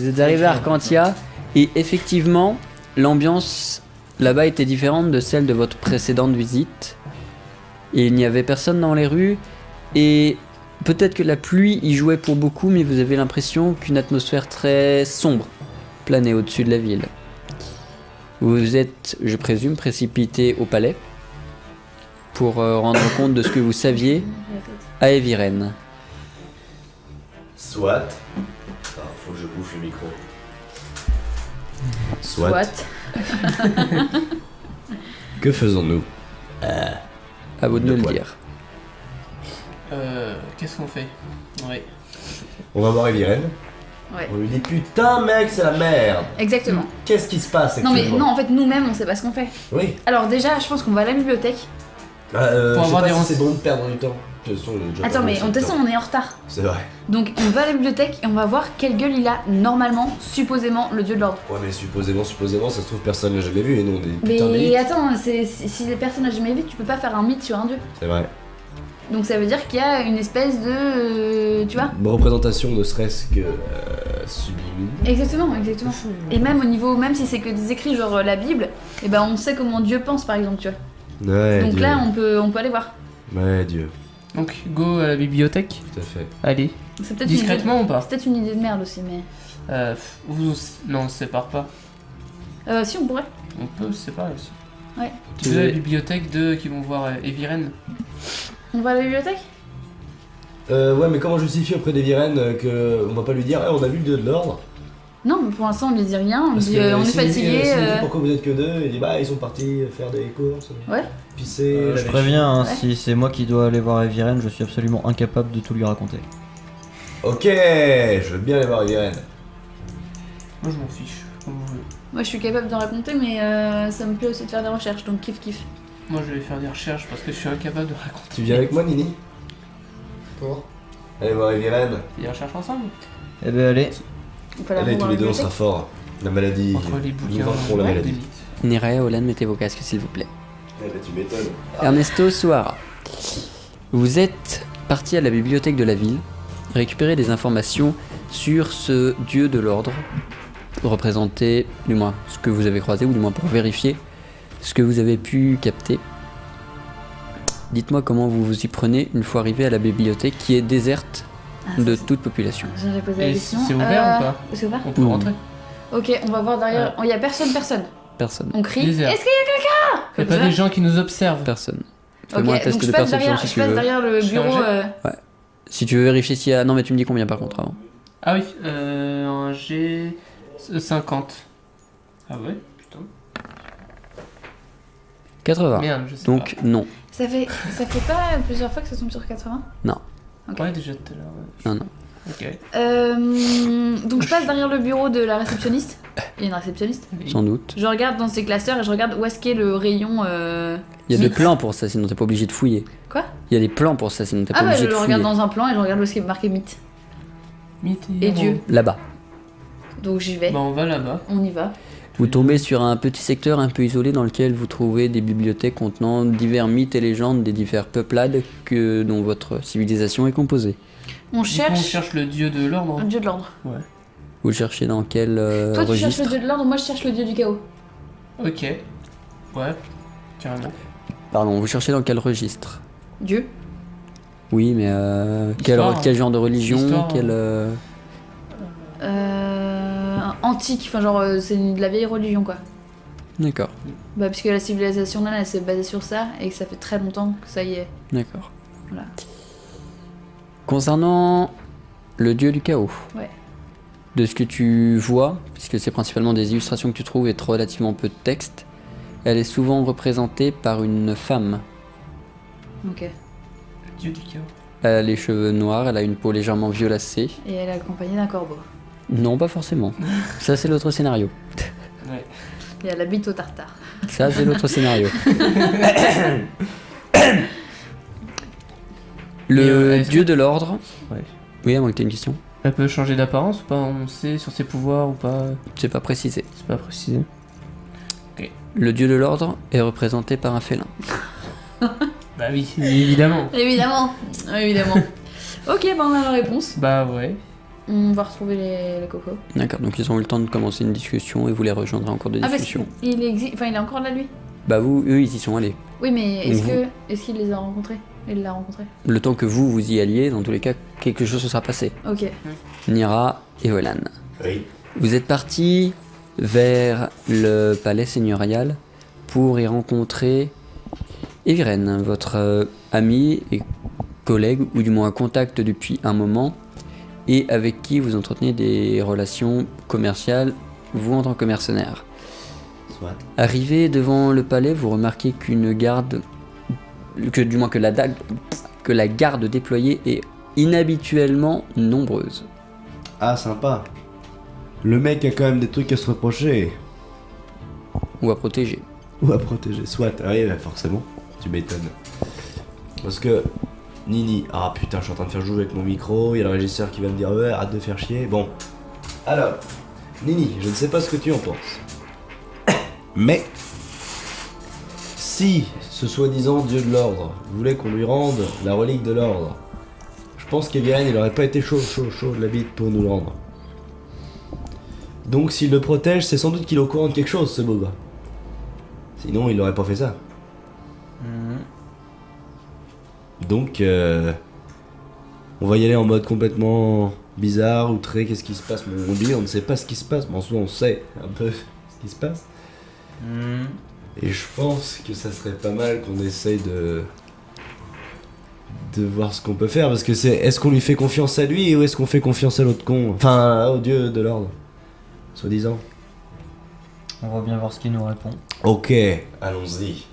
Vous êtes arrivé à Arcantia et effectivement, l'ambiance là-bas était différente de celle de votre précédente visite. Et il n'y avait personne dans les rues et peut-être que la pluie y jouait pour beaucoup, mais vous avez l'impression qu'une atmosphère très sombre planait au-dessus de la ville. Vous vous êtes, je présume, précipité au palais pour rendre compte de ce que vous saviez à Eviren. Soit. Faut que je bouffe le micro. Soit. Que faisons-nous? À vous de De me le poil. dire. Qu'est-ce qu'on fait? Ouais. On va voir Eviren. Ouais. On lui dit putain mec, c'est la merde. Exactement. Qu'est-ce qui se passe Non mais actuellement? non, en fait nous-mêmes on sait pas ce qu'on fait. Oui. Alors déjà, je pense qu'on va à la bibliothèque. Pour Je sais avoir pas des si rense- c'est bon de perdre du temps. De toute façon, on est déjà Attends, perdu mais assez de de toute façon temps. on est en retard. C'est vrai. Donc on va à la bibliothèque et on va voir quelle gueule il a normalement, supposément, le dieu de l'ordre. Ouais mais supposément, ça se trouve personne l'a jamais vu et nous on est des Mais putains d'élites. attends, si les personnes n'ont jamais vu, tu peux pas faire un mythe sur un dieu. C'est vrai. Donc ça veut dire qu'il y a une espèce de... tu vois? Une représentation ne serait-ce que sublime. Exactement. Et même au niveau, même si c'est que des écrits genre la Bible, et ben on sait comment Dieu pense par exemple, tu vois. Ouais, Donc Dieu. là on peut aller voir. Ouais, Dieu, Donc, go à la bibliothèque. tout à fait. Allez. C'est peut-être Discrètement ou pas? C'est peut-être une idée de merde aussi, mais... Non, on se sépare pas. Si on pourrait. On peut se séparer aussi. Ouais. Tu veux à la bibliothèque qui vont voir Eviren? On va à la bibliothèque? Ouais, mais comment justifier auprès d'Eviren que on va pas lui dire, on a vu le dieu de l'ordre? Non, mais pour l'instant on lui dit rien, on lui Parce dit que on est s'il dit- fatigué. s'il dit pourquoi vous êtes que deux, il dit bah ils sont partis faire des courses, Ouais. pisser. Je laver préviens, hein, Ouais. si c'est moi qui dois aller voir Eviren, je suis absolument incapable de tout lui raconter. Ok, je veux bien aller voir Eviren. Moi, je m'en fiche. Comme vous voulez. Moi je suis capable de raconter, mais ça me plaît aussi de faire des recherches, donc kiff. Moi, je vais faire des recherches parce que je suis incapable de raconter. Tu viens avec moi, Nini? Pour Allez voir Eviren. Des recherches ensemble? Eh ben allez, Il faut la Allez, voir tous à les la deux, on sera bibliothèque. forts. La maladie. Entre les nous bouquins. vaincrons la ouais, maladie. des mythes. Nerea, Olan, mettez vos casques s'il vous plaît. Eh ben, tu m'étonnes. Ernesto Suara. Vous êtes parti à la bibliothèque de la ville, récupérer des informations sur ce dieu de l'ordre, représenté, du moins ce que vous avez croisé, ou du moins pour vérifier ce que vous avez pu capter. Dites-moi comment vous vous y prenez une fois arrivé à la bibliothèque qui est déserte Ah, de ça, toute population. J'aurais posé la Et question. c'est ouvert ou pas? C'est ouvert? On peut Ouh. rentrer. Ok, on va voir derrière. Il y a personne. Personne. On crie. Désert. Est-ce qu'il y a Y'a Comme pas ça des gens qui nous observent. Personne. Ok, Fais-moi un donc test je de passe perception derrière, si je tu passe veux. derrière le Je fais un bureau. jet. Si tu veux vérifier s'il y a... Non mais tu me dis combien par contre avant. Ah oui, un G 50. Ah ouais, putain. 80. Merde, je sais Donc non. Ça fait pas plusieurs fois que ça tombe sur 80? pas. Ouais, déjà tout à l'heure. Ouais. Non, non. Ok. Donc je passe derrière le bureau de la réceptionniste. Il y a une réceptionniste. Sans doute. Je regarde dans ses classeurs et je regarde où est-ce qu'est le rayon. Il y a des mythe. plans pour ça, sinon t'es pas obligé de fouiller. Quoi? Il y a des plans pour ça, sinon t'es pas Ah bah obligé je de le fouiller. regarde dans un plan et je regarde où est-ce qu'est marqué mythe. Mythe Et héros. Dieu. Là-bas. Donc j'y vais. Bah, on va là-bas. On y va. Vous tombez sur un petit secteur un peu isolé dans lequel vous trouvez des bibliothèques contenant divers mythes et légendes des divers peuplades dont votre civilisation est composée. On Du coup, on cherche cherche le dieu de l'ordre. le dieu de l'ordre. Vous le cherchez dans quel Toi tu cherches registre le dieu de l'ordre, moi je cherche le dieu du chaos. Ok. Ouais, carrément. Pardon, vous cherchez dans quel registre Dieu. Oui, mais Histoire. quel genre de religion Histoire. Antique, enfin genre c'est de la vieille religion quoi. D'accord, Bah puisque la civilisation là elle s'est basée sur ça et que ça fait très longtemps que ça y est. d'accord. Voilà. Concernant le dieu du chaos, Ouais. de ce que tu vois, puisque c'est principalement des illustrations que tu trouves et relativement peu de texte, elle est souvent représentée par une femme. Ok. Le dieu du chaos. Elle a les cheveux noirs, elle a une peau légèrement violacée. Et elle est accompagnée d'un corbeau. Non, pas forcément. Ça, c'est l'autre scénario. Ouais. Et elle habite au tartare. Ça, c'est l'autre scénario. Le est-ce dieu que- de l'ordre. Ouais. Oui, à moins que tu aies une question. Elle peut changer d'apparence ou pas? On sait sur ses pouvoirs ou pas? C'est pas précisé. C'est pas précisé. Le dieu de l'ordre est représenté par un félin. Bah oui, évidemment. Évidemment. Évidemment. Ok, bah on a la réponse. Bah ouais. On va retrouver les cocos. D'accord, donc ils ont eu le temps de commencer une discussion et vous les rejoindrez en cours de Ah, parce discussion. qu'il il est encore là, lui. Bah vous, eux, ils y sont allés. Oui, mais Donc est-ce qu'il les a rencontrés? Il l'a rencontré. Le temps que vous y alliez, dans tous les cas, quelque chose se sera passé. Ok. Nira et Olan. Oui. Vous êtes partis vers le palais seigneurial pour y rencontrer Eviren, votre ami et collègue, ou du moins contact depuis un moment, et avec qui vous entretenez des relations commerciales, vous en tant que mercenaire. Soit. Arrivé devant le palais, vous remarquez qu'une garde, que la garde déployée est inhabituellement nombreuse. Ah, sympa. Le mec a quand même des trucs à se reprocher. Ou à protéger. Ou à protéger. Soit. Ah oui, bah, forcément. Tu m'étonnes. Parce que... Nini. Ah putain, je suis en train de faire jouer avec mon micro. Il y a le régisseur qui va me dire ouais, arrête de faire chier. Bon. Alors. Nini, je ne sais pas ce que tu en penses. Mais... Si ce soi-disant dieu de l'ordre voulait qu'on lui rende la relique de l'ordre, je pense qu'Eviren il aurait pas été chaud de la bite pour nous le rendre. Donc s'il le protège, c'est sans doute qu'il est au courant de quelque chose, ce beau gars. Sinon, il aurait pas fait ça. Donc, on va y aller en mode complètement bizarre, outré. Qu'est-ce qui se passe? On dit, on ne sait pas ce qui se passe, mais en soi, on sait un peu ce qui se passe. Et je pense que ça serait pas mal qu'on essaye de voir ce qu'on peut faire, parce que c'est, est-ce qu'on lui fait confiance à lui ou est-ce qu'on fait confiance à l'autre con, enfin au dieu de l'ordre, soi-disant. On va bien voir ce qu'il nous répond. Ok, allons-y.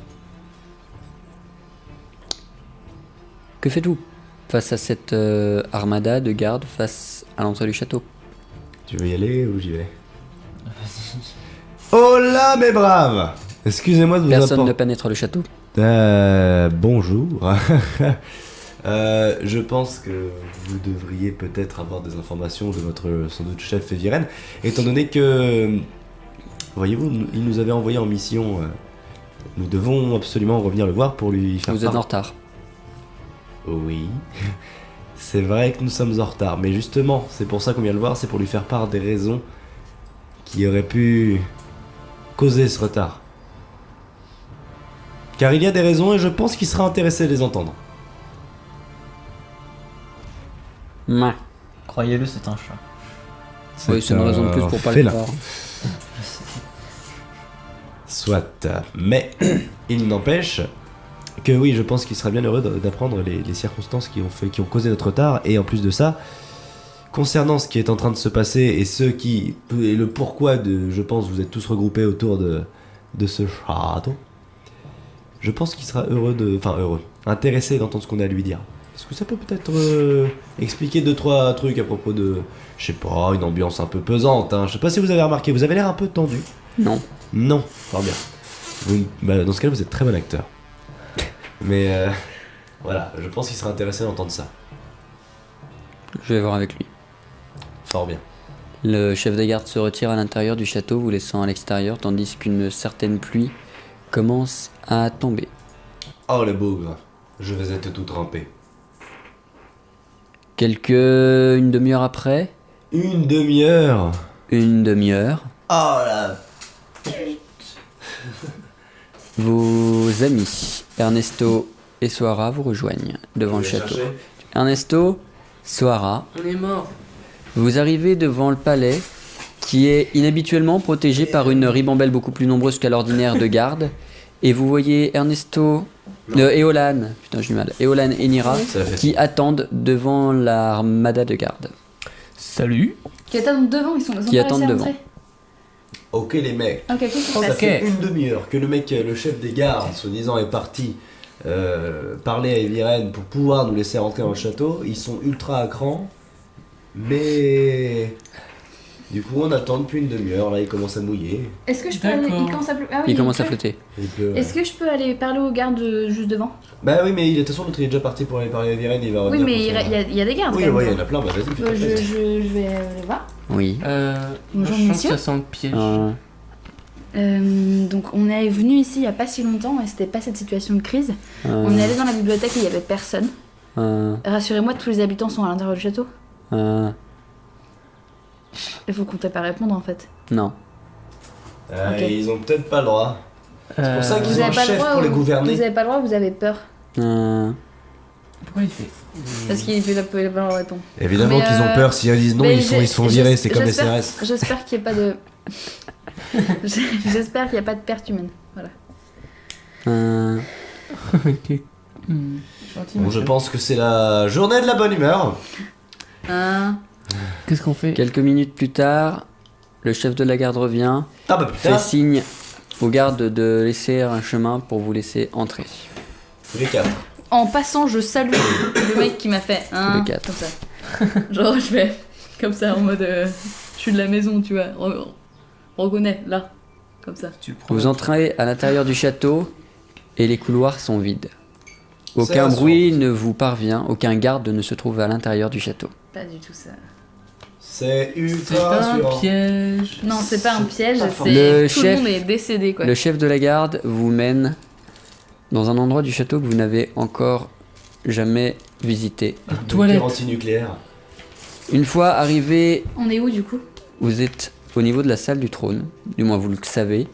Que faites-vous face à cette armada de gardes face à l'entrée du château? Tu veux y aller ou j'y vais? Oh là mes braves! Excusez-moi de vous Personne ne apporter... pénètre le château. Bonjour. Je pense que vous devriez peut-être avoir des informations de votre sans doute chef Eviren, étant donné que, voyez-vous, il nous avait envoyé en mission. Nous devons absolument revenir le voir pour lui faire Vous êtes part. en retard. Oui, c'est vrai que nous sommes en retard, mais justement, c'est pour ça qu'on vient le voir, c'est pour lui faire part des raisons qui auraient pu causer ce retard. Car il y a des raisons et je pense qu'il sera intéressé de les entendre. Ouais. Croyez-le, c'est un chat. Oui, c'est une raison de plus pour pas le félin. croire. Soit, mais il n'empêche que oui, je pense qu'il sera bien heureux d'apprendre les circonstances qui ont causé notre retard, et en plus de ça, concernant ce qui est en train de se passer et le pourquoi je pense vous êtes tous regroupés autour de ce château, je pense qu'il sera intéressé d'entendre ce qu'on a à lui dire. Est-ce que ça peut peut-être expliquer 2-3 trucs à propos de, je sais pas, une ambiance un peu pesante, hein. Je sais pas si vous avez remarqué, vous avez l'air un peu tendu. Non. Non, fort bien. Dans ce cas-là, vous êtes très bon acteur. Mais voilà, je pense qu'il sera intéressé d'entendre ça. Je vais voir avec lui. Fort bien. Le chef des gardes se retire à l'intérieur du château, vous laissant à l'extérieur, tandis qu'une certaine pluie commence à tomber. Oh le bougre, je vais être tout trempé. Une demi-heure après, Une demi-heure. Oh la... Vos amis Ernesto et Soara vous rejoignent devant le château. Ernesto, Soara, On est mort. vous arrivez devant le palais qui est inhabituellement protégé par une ribambelle beaucoup plus nombreuse qu'à l'ordinaire de garde. Et vous voyez Ernesto et Olan, putain j'ai du mal, et Olan et Nira Ça l'a fait. qui attendent devant l'armada de garde. Salut. Qui attendent devant, ils sont Qui pas attendent réussi à devant. rentrer. Ok les mecs. Ok, qu'est-ce qui se Ça passe? fait une demi-heure que le chef des gardes, soi-disant, est parti parler à Eviren pour pouvoir nous laisser rentrer dans le château. Ils sont ultra à cran, mais du coup on attend depuis une demi-heure. Là, il commence à mouiller. Est-ce que je peux aller... D'accord. Il commence à pleurer. Ah oui, Il commence à pleut. flotter. Il pleut, Est-ce que je peux aller parler au garde juste devant? Bah oui, mais de toute façon l'autre il est déjà parti pour aller parler à Eviren. Il va Oui, revenir mais pour ça. il y a des gardes Oui, quand même. ouais, il y en a plein. Bah vas-y, fais ta place. Je vais les voir. Oui. Bonjour, Je sens monsieur. que ça sent le piège. Donc on est venu ici il y a pas si longtemps et c'était pas cette situation de crise. On est allé dans la bibliothèque et il y avait personne. Rassurez-moi, tous les habitants sont à l'intérieur du château. Il faut qu'on t'ait pas répondre en fait. Non. Ok. Ils ont peut-être pas le droit. C'est pour ça qu'ils Vous ont un avez pas le chef droit pour les ou- gouverner. Vous avez pas le droit ou vous avez peur? Pourquoi il fait Parce qu'il peut pas leur répondre. Évidemment Mais, qu'ils ont peur, s'ils disent non, mais ils se font j'ai- virer, c'est comme les j'espère- CRS. J'espère qu'il n'y a pas de. J'espère qu'il n'y a pas de perte humaine. Voilà. Ok. Gentil, Bon, je monsieur. pense que c'est la journée de la bonne humeur. Hein? Qu'est-ce qu'on fait? Quelques minutes plus tard, le chef de la garde revient, Ah bah fait putain, signe aux gardes de laisser un chemin pour vous laisser entrer. tous les quatre. En passant, je salue le mec qui m'a fait un. Les quatre. Comme ça. Genre, je fais comme ça en mode. Je suis de la maison, tu vois. Reconnais, là. Comme ça. Tu prends Vous entrez à l'intérieur du château et les couloirs sont vides. Aucun C'est bruit ne vous parvient, aucun garde ne se trouve à l'intérieur du château. Pas du tout ça. C'est C'est ultra un rassurant. piège. Non, c'est pas un piège, pas c'est. Le Tout chef- le monde est décédé, quoi. Le chef de la garde vous mène dans un endroit du château que vous n'avez encore jamais visité. Toilette. Anti-nucléaire. Une fois arrivé, On est où du coup? vous êtes au niveau de la salle du trône, du moins vous le savez,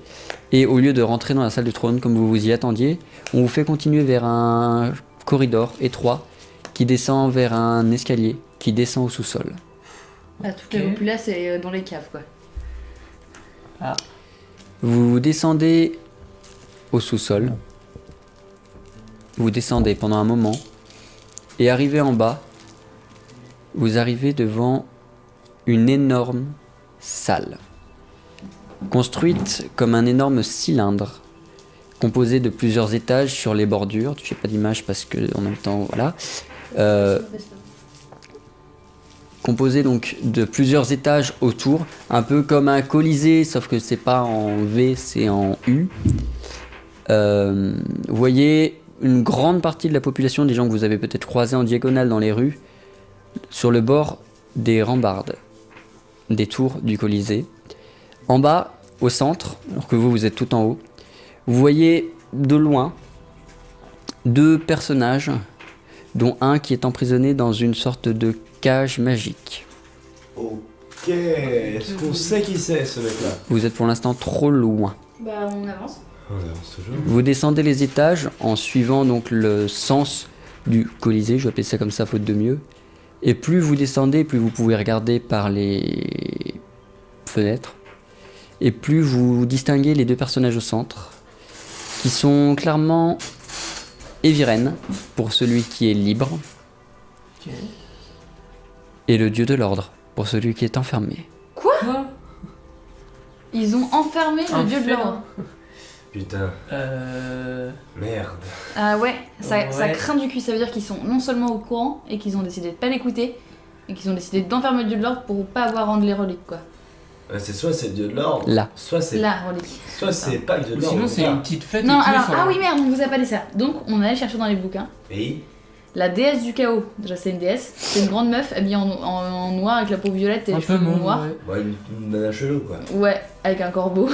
et au lieu de rentrer dans la salle du trône comme vous vous y attendiez, on vous fait continuer vers un corridor étroit qui descend vers un escalier qui descend au sous-sol. Ah, toutes les rues là, c'est dans les caves, quoi. Vous descendez au sous-sol, vous descendez pendant un moment, et arrivé en bas, vous arrivez devant une énorme salle, construite comme un énorme cylindre, composé de plusieurs étages sur les bordures. Je n'ai pas d'image parce que en même temps, voilà. Composé donc de plusieurs étages autour, un peu comme un colisée, sauf que c'est pas en V, c'est en U. Vous voyez une grande partie de la population, des gens que vous avez peut-être croisés en diagonale dans les rues, sur le bord des rambardes, des tours du Colisée. En bas, au centre, alors que vous êtes tout en haut, vous voyez de loin deux personnages, dont un qui est emprisonné dans une sorte de cage magique. Ok, est-ce qu'on sait qui c'est ce mec-là? Vous êtes pour l'instant trop loin. Bah, on avance. On avance toujours. Vous descendez les étages en suivant donc le sens du Colisée, je vais appeler ça comme ça faute de mieux. Et plus vous descendez, plus vous pouvez regarder par les fenêtres. Et plus vous distinguez les deux personnages au centre, qui sont clairement Eviren, pour celui qui est libre, Ok. et le dieu de l'ordre, pour celui qui est enfermé. Quoi? Ils ont enfermé le Un dieu de félin. l'ordre. Putain, merde. Ah ouais, ça Ouais. craint du cul. Ça veut dire qu'ils sont non seulement au courant et qu'ils ont décidé de pas l'écouter, et qu'ils ont décidé d'enfermer le dieu de l'ordre pour pas avoir à rendre les reliques, quoi. C'est soit c'est le dieu de l'ordre, Là. soit c'est La relique. soit c'est pas le dieu de Ou l'ordre. sinon, c'est voilà. une petite fête. Non, et tous alors, sont ah là. oui, merde, on vous a pas dit ça. Donc, on allait chercher dans les bouquins. Et La déesse du chaos. Déjà, c'est une déesse. C'est une grande meuf habillée en noir avec la peau violette et Un les peu cheveux mauve, noirs. ouais. bah, une nana chelou quoi. Ouais, avec un corbeau.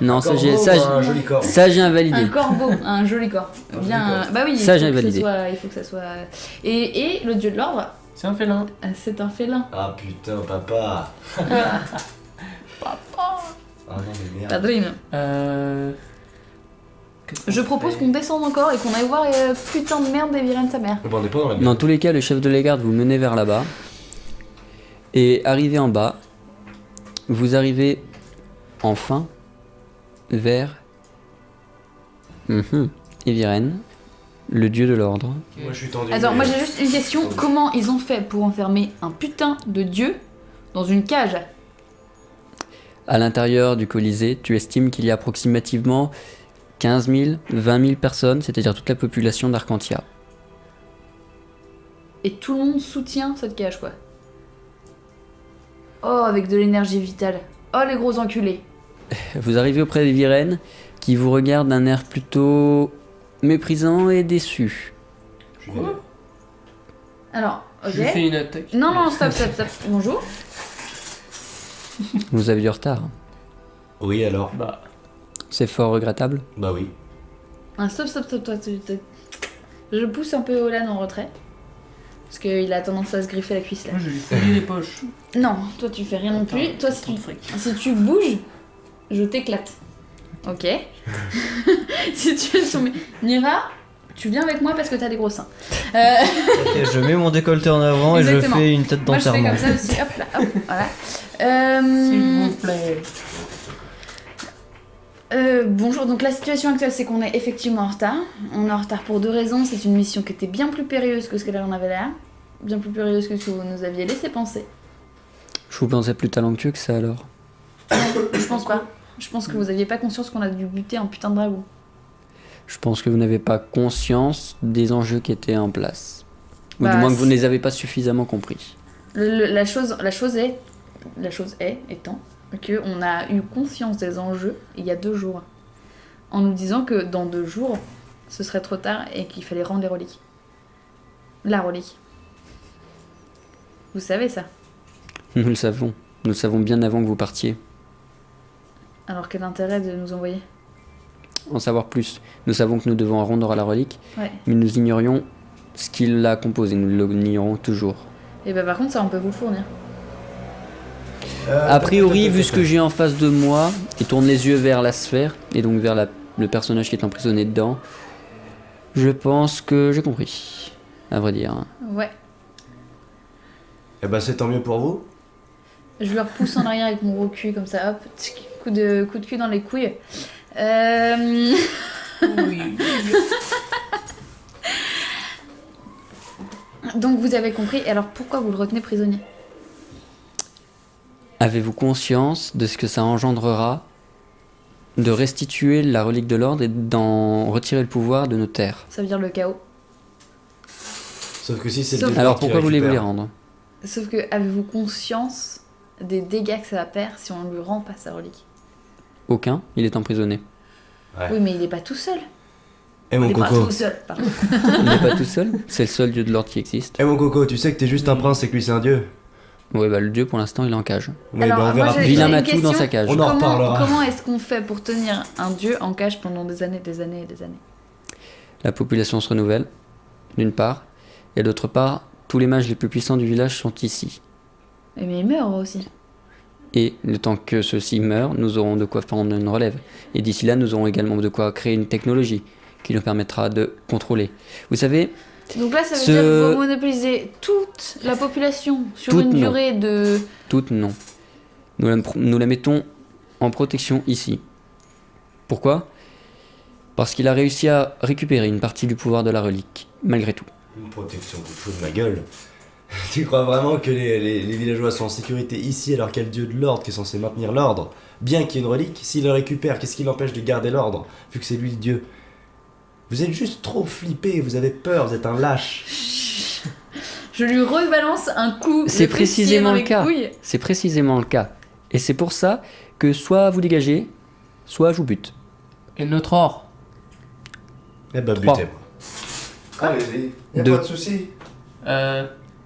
Non, ça j'ai, Corbeau, ça, un joli corps. ça, j'ai invalidé. Un corbeau, un joli corps. Un Bien. joli corps. Bah oui, Ça, il faut j'ai que ce validé. soit- il faut que ça soit. Et le dieu de l'ordre, C'est un félin. c'est un félin. Ah putain, papa. Ah non mais merde. Pas dream. Qu'est-ce qu'on Je propose fait qu'on descende encore et qu'on aille voir putain de merde d'Eviren sa mère. Bon, on est pas dans la Dans tous les cas, le chef de la garde vous menez vers là-bas. Et arrivé en bas, vous arrivez enfin vers Eviren, le dieu de l'ordre. Moi je suis tendu. Attends, mais- moi j'ai juste une question. Comment ils ont fait pour enfermer un putain de dieu dans une cage? À l'intérieur du Colisée, tu estimes qu'il y a approximativement 15 000, 20 000 personnes, c'est-à-dire toute la population d'Arcantia. Et tout le monde soutient cette cage, quoi. Oh, avec de l'énergie vitale. Oh, les gros enculés. Vous arrivez auprès d'Eviren, qui vous regarde d'un air plutôt méprisant et déçu. Je suis vénère. Alors, ok. Je lui fais une attaque. Non, non, stop. Bonjour. Vous avez du retard. Oui alors. Bah, C'est fort regrettable. Bah oui. Ah, stop. Je pousse un peu Olan en retrait. Parce qu'il a tendance à se griffer la cuisse là. Moi, je lui fouille les poches. Non, toi tu fais rien non plus. Toi si tu bouges, je t'éclate. Ok. Situation. Nira, tu viens avec moi parce que t'as des gros seins. Ok, je mets mon décolleté en avant et je Exactement. fais une tête Moi je fais d'enterrement. comme ça aussi. Hop là, hop, voilà. S'il vous plaît. Bonjour, donc la situation actuelle c'est qu'on est effectivement en retard. On est en retard pour 2 raisons. C'est une mission qui était bien plus périlleuse que ce qu'elle en avait l'air. Bien plus périlleuse que ce que vous nous aviez laissé penser. Je vous pensais plus talentueux que ça alors. Je pense pas. Je pense que vous aviez pas conscience qu'on a dû buter un putain de dragon. Je pense que vous n'avez pas conscience des enjeux qui étaient en place. Ou Bah, du moins que vous si. ne les avez pas suffisamment compris. La chose est étant que on a eu conscience des enjeux il y a 2 jours. En nous disant que dans 2 jours, ce serait trop tard et qu'il fallait rendre les reliques. La relique. Vous savez ça. Nous le savons. Nous le savons bien avant que vous partiez. Alors quel intérêt de nous envoyer? En savoir plus. Nous savons que nous devons rendre à la relique, Ouais. mais nous ignorions ce qui l'a composé. Nous l'ignorons toujours. Et bah par contre ça on peut vous le fournir. A priori, vu ce que j'ai en face de moi, et tourne les yeux vers la sphère, et donc vers le personnage qui est emprisonné dedans, je pense que j'ai compris. À vrai dire. Ouais. Eh bah c'est tant mieux pour vous. Je le repousse en arrière avec mon gros cul comme ça, hop, tchic, coup de cul dans les couilles. Oui. Donc vous avez compris, et alors pourquoi vous le retenez prisonnier? Avez-vous conscience de ce que ça engendrera de restituer la relique de l'ordre et d'en retirer le pouvoir de nos terres? Ça veut dire le chaos. Sauf que si c'est le Sauf- défunt Alors qui pourquoi voulez-vous les récupère. rendre? Sauf que avez-vous conscience des dégâts que ça va faire si on lui rend pas sa relique? Aucun, il est emprisonné. Ouais. Oui mais il est pas tout seul. Eh mon il est pas coco. tout seul, pardon. Il n'est pas tout seul, c'est le seul dieu de l'ordre qui existe. Eh mon coco, tu sais que t'es juste un prince et que lui c'est un dieu. Ouais, bah le dieu pour l'instant il est en cage. Oui, Alors, bah on moi, verra j'ai- plus. Vilain une matou dans question. sa cage. On en reparlera. Comment est-ce qu'on fait pour tenir un dieu en cage pendant des années, des années et des années? La population se renouvelle, d'une part, et d'autre part, tous les mages les plus puissants du village sont ici. Mais il meurt aussi. Et le temps que ceux-ci meurent, nous aurons de quoi prendre une relève. Et d'ici là, nous aurons également de quoi créer une technologie qui nous permettra de contrôler. Vous savez, Donc là ça veut Ce- dire qu'il faut monopoliser toute la population sur Toute, une non. durée de... toutes non. Nous la mettons en protection ici. Pourquoi? Parce qu'il a réussi à récupérer une partie du pouvoir de la relique, malgré tout. Une protection, tu te fous de ma gueule. Tu crois vraiment que les villageois sont en sécurité ici alors qu'il y a le dieu de l'ordre qui est censé maintenir l'ordre? Bien qu'il y ait une relique, s'il le récupère, qu'est-ce qui l'empêche de garder l'ordre, vu que c'est lui le dieu? Vous êtes juste trop flippé, vous avez peur, vous êtes un lâche. Je lui rebalance un coup. C'est de fessier précisément dans le les cas. couilles. C'est précisément le cas. Et c'est pour ça que soit vous dégagez, soit je vous bute. Et notre or. Eh bah Trois. butez-moi. Allez-y, y'a Deux. pas de soucis.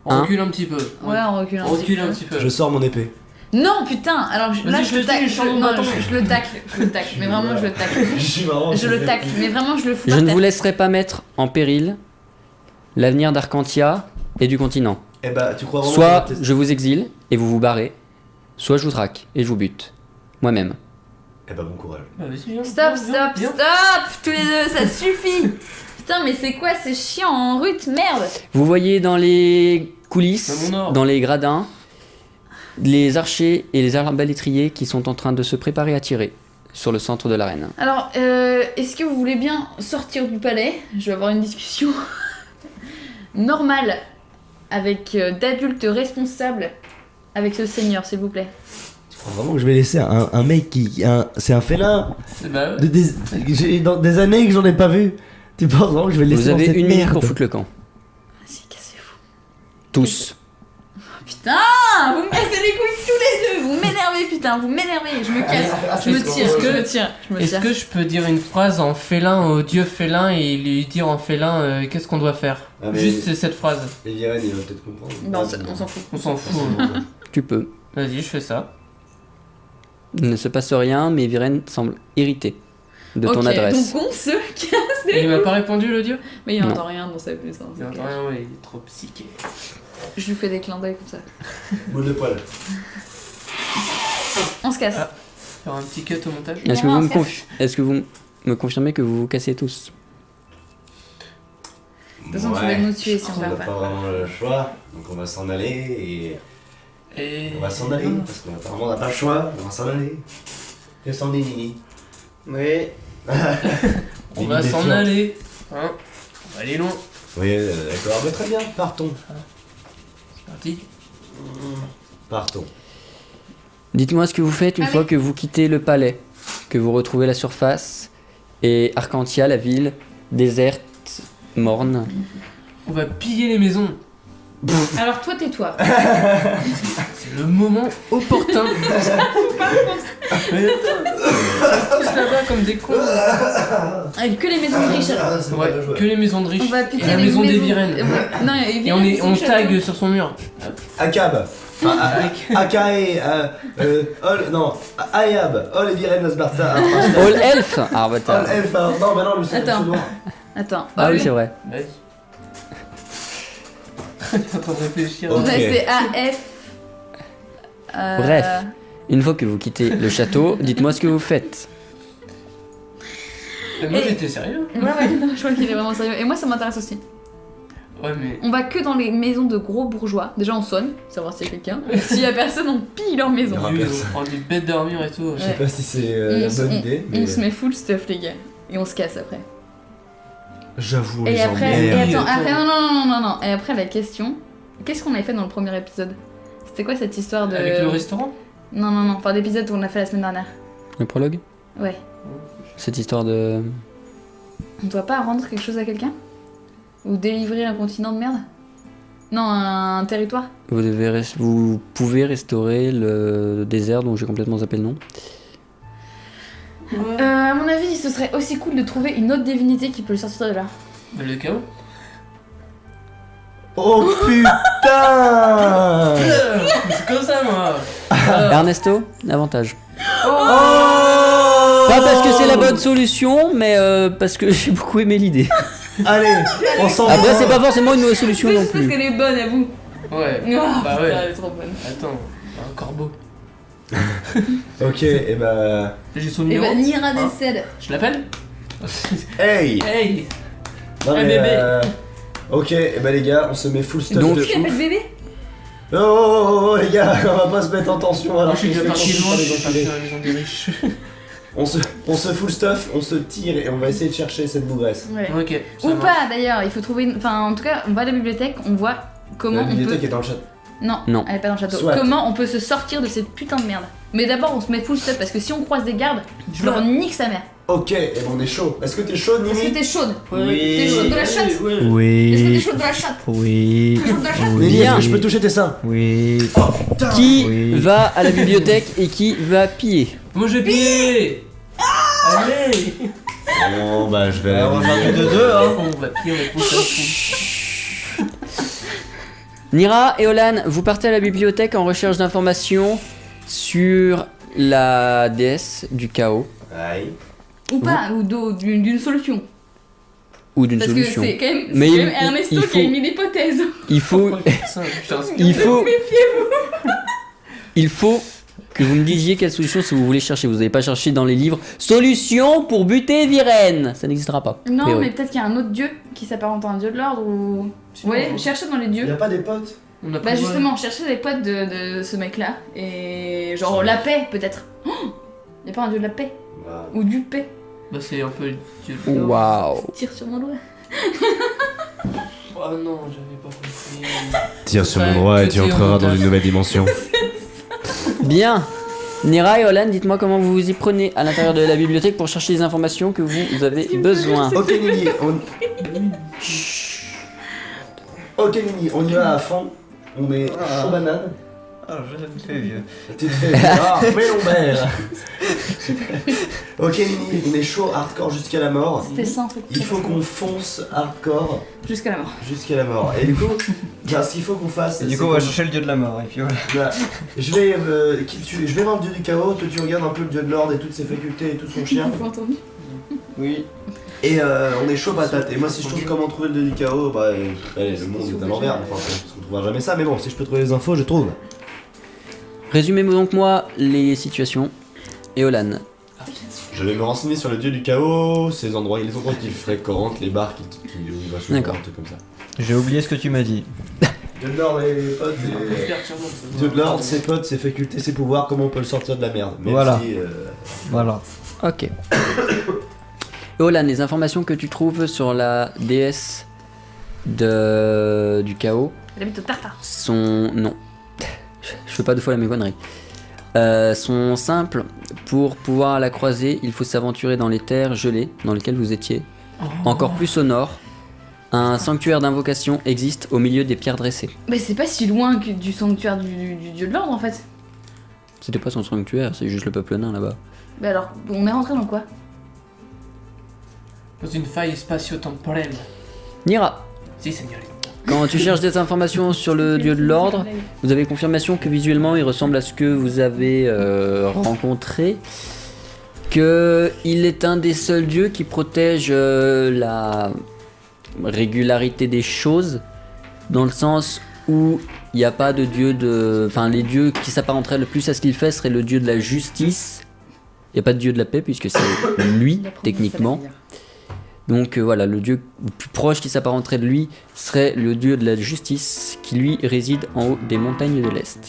On Un. recule un petit peu. Ouais, on recule un On petit recule peu. un petit peu. Je sors mon épée. Non, putain. Alors là, Vas-y, je le je tacle. le dis, Non, attends. je le tacle. Je le tacle. Mais vraiment, je le tacle. Je le tacle. Mais vraiment, je le fous Je par ne terre. vous laisserai pas mettre en péril l'avenir d'Arcantia et du continent. Eh bah tu crois vraiment Soit que je vous exile et vous vous barrez, soit je vous traque et je vous bute. Moi-même. Eh bah bon courage. Bah, vas-y, viens, Stop, viens, stop, viens. stop. Tous les deux, ça suffit. Putain, mais c'est quoi? C'est chiant en rut, merde. Vous voyez dans les C'est coulisses, mon or. dans les gradins, les archers et les arbalétriers qui sont en train de se préparer à tirer sur le centre de l'arène. Alors, est-ce que vous voulez bien sortir du palais? Je vais avoir une discussion normale avec d'adultes responsables avec ce seigneur, s'il vous plaît. Tu crois vraiment que je vais laisser un mec qui... c'est un félin Bah ouais. j'ai dans des années que j'en ai pas vu. Tu penses vraiment que je vais le laisser Vous dans avez cette une minute merde pour foutre le camp. Vas-y, cassez-vous. Tous. Putain, vous me cassez les couilles tous les deux. Vous m'énervez, putain, vous m'énervez. Je me casse, je me tire, Est-ce que- je me tire, je me Est-ce tire. que je peux dire une phrase en félin au dieu félin et lui dire en félin qu'est-ce qu'on doit faire? Ah, mais- Juste cette phrase. Et Viren, il va peut-être comprendre. Non, on s'en fout. On s'en fout. Tu peux. Vas-y, je fais ça. Il ne se passe rien, mais Viren semble irrité. de ton Ok, adresse. Donc on se casse. Et il m'a pas répondu le dieu? Mais il Non. n'entend rien dans sa puce. hein, Il c'est entend clair. rien, ouais, il est trop psyché. Je lui fais des clins d'œil comme ça. Boule de poil. On se casse. Ah. Il y aura un petit cut au montage. Est-ce que, Non, vous me on se casse. est-ce que vous me confirmez que vous vous cassez tous? De toute façon, tu vas nous tuer si on n'a va pas pas. vraiment le choix, donc on va s'en aller Et... on va s'en aller parce qu'apparemment on n'a pas le choix, on va s'en aller. Descendez Nini. Oui. On va s'en aller. Hein, on va aller loin. Oui, d'accord, mais très bien, partons. C'est parti. Partons. Dites-moi ce que vous faites une Allez. fois que vous quittez le palais, que vous retrouvez la surface et Arcantia, la ville, déserte, morne. On va piller les maisons. Alors toi, tais-toi. C'est le moment opportun. Mais attends, ils sont tous là-bas comme des cons. Avec que les maisons de riches. alors. c'est Ouais, pas joué. que les maisons de On riches. va Et piquer la les maison des maisons. Virennes. Non, Et on tag sur son mur. Akab. Akae. Non. Ayab. Ol et Viren Asbarta. All Elf Ah, bah, Ol Elf. Non, bah non, lui c'est Attends. le noir. Attends. Ah oui, c'est vrai. Vas-y. T'es en train de réfléchir. Ok. Ouais, c'est AF. Bref. Une fois que vous quittez le château, dites-moi ce que vous faites. Mais moi Et- j'étais sérieux. Ouais, non, je crois qu'il est vraiment sérieux. Et moi, ça m'intéresse aussi. Ouais, mais. On va que dans les maisons de gros bourgeois. Déjà, on sonne, savoir s'il y a quelqu'un. S'il y a personne, on pille leur maison. Non. Ils personne. vont prendre des bêtes d'armure et tout. Je sais pas si c'est la bonne idée, On mais se met full stuff, les gars. Et on se casse après. j'avoue Et les après, et emmerdes. Oui, attends, attends. après, non. Et après, la question. Qu'est-ce qu'on avait fait dans le premier épisode? C'était quoi cette histoire de. Avec le restaurant. Non. Enfin, l'épisode qu'on a fait la semaine dernière. Le prologue? Ouais. Cette histoire de... On doit pas rendre quelque chose à quelqu'un? Ou délivrer un continent de merde? Non, un territoire? Vous pouvez restaurer le désert dont j'ai complètement zappé le nom. À mon avis, ce serait aussi cool de trouver une autre divinité qui peut le sortir de là. Mais le chaos. Oh putain. C'est comme ça, moi. Ernesto, avantage. Oh Pas parce que c'est la bonne solution, mais parce que j'ai beaucoup aimé l'idée. Allez, on s'en va. Après, c'est pas forcément une mauvaise solution C'est non juste parce plus. qu'elle est bonne, à vous. Ouais. Oh, Bah putain, ouais. elle est trop bonne. Attends, un corbeau. Ok, et bah. J'ai son Et numéro. bah, Nira décède. Je l'appelle. Hey. Hey. Non, Un mais, bébé. Ok, et bah les gars, on se met full stuff Donc- de Qui appelle ouf. bébé? Oh les gars, on va pas se mettre en tension alors Moi je suis qu'on déjà se parti fait loin, les je suis parti enculés. dans la maison des riches. On se full stuff, on se tire et on va essayer de chercher cette bougresse. Ouais. Ok. ça Ou marche. pas d'ailleurs, il faut trouver une. Enfin, en tout cas, on va à la bibliothèque, on voit comment La on bibliothèque peut. est dans le chat. Non, Non. elle est pas dans le château. Soit. Comment on peut se sortir de cette putain de merde? Mais d'abord, on se met full stuff parce que si on croise des gardes, je leur nique sa mère. Ok, et ben on est chaud. Est-ce que t'es chaud, Est-ce que Nimi? t'es chaude? Oui. T'es chaude de la chatte? Est-ce que t'es Oui. chaude de la chatte? Oui. T'es chaude de la chatte? Nimi, Bien. est-ce que je peux toucher tes seins? Oui. Qui Oui. va à la bibliothèque et qui va piller? Moi je vais piller. Allez. Bon, bah je vais. On va faire de deux, hein. On va piller, on va pousser. Nira et Olan, vous partez à la bibliothèque en recherche d'informations sur la déesse du chaos Aïe. Ou pas, ou d'une solution. ou d'une Parce solution. que c'est quand même, Mais c'est il- quand même Ernesto il qui a faut- émis l'hypothèse. Il faut, Oh, putain, putain, c'est- il faut, il faut que vous me disiez quelle solution si vous voulez chercher. Vous n'allez pas chercher dans les livres solution pour buter Viren. Ça n'existera pas. Non, Eh oui. mais peut-être qu'il y a un autre dieu qui s'apparente à un dieu de l'ordre ou. Ouais, cherchez dans les dieux. Y'a pas des potes? On a Bah pris- justement, cherchez les potes de ce mec-là. Et genre la paix peut-être. Oh, y a pas un dieu de la paix? Bah. Ou du paix? Bah c'est un peu Dieu de l'or. Waouh. Tire sur mon doigt. Oh non, j'avais pas compris. Tire sur mon doigt et tu entreras dans une nouvelle dimension. Bien. Nira et Olan, dites-moi comment vous vous y prenez à l'intérieur de la bibliothèque pour chercher les informations que vous avez besoin. Ok, Nini, on. Ok, Nini, on y va à fond. On est chaud banane. Ah, je me fais vieux. Tu te fais. Ah, mais Lombert. Ok, Nini, on est chaud hardcore jusqu'à la mort. C'était ça en fait. Il faut qu'on fonce hardcore Jusqu'à la mort. jusqu'à la mort. Et du coup, ben, ce qu'il faut qu'on fasse. Et du c'est coup, on va qu'on- chercher le dieu de la mort. Et puis voilà. Bah, je vais voir le dieu du chaos, toi tu regardes un peu le dieu de l'ordre et toutes ses facultés et tout son chien. Pas entendu. Oui. Et on est chaud patate. Et moi, si je trouve comment trouver le dieu du chaos, bah, le monde est à l'envers. Enfin, on trouvera jamais ça. Mais bon, si je peux trouver les infos, je trouve. Résumez donc moi les situations. Et Olan. Je vais me renseigner sur le dieu du chaos, les endroits qu'il fréquente, les bars qu'il va souvent, D'accord. un truc comme ça. J'ai oublié ce que tu m'as dit. Dieu de l'ordre, les potes, Dieu de l'ordre, ses potes, ses facultés, ses pouvoirs, comment on peut le sortir de la merde. Même Voilà. si, Voilà. Ok. Olan, les informations que tu trouves sur la déesse du chaos Elle habite au Tartare. sont... Non. Je fais pas deux fois la même connerie. Sont simples. Pour pouvoir la croiser, il faut s'aventurer dans les terres gelées dans lesquelles vous étiez. Encore plus au nord, un sanctuaire d'invocation existe au milieu des pierres dressées. Mais c'est pas si loin que du sanctuaire du dieu de l'ordre en fait. C'était pas son sanctuaire, c'est juste le peuple nain là-bas. Mais alors, on est rentré dans quoi? Dans une faille spatio-temporelle. Nira, Si, señorita. quand tu cherches des informations sur le dieu de l'ordre, vous avez confirmation que visuellement il ressemble à ce que vous avez rencontré, que il est un des seuls dieux qui protège la régularité des choses, dans le sens où il n'y a pas de dieu de... Enfin, les dieux qui s'apparenteraient le plus à ce qu'il fait seraient le dieu de la justice. Il n'y a pas de dieu de la paix puisque c'est lui, techniquement. Donc voilà, le dieu le plus proche qui s'apparenterait de lui serait le dieu de la justice qui lui réside en haut des montagnes de l'Est.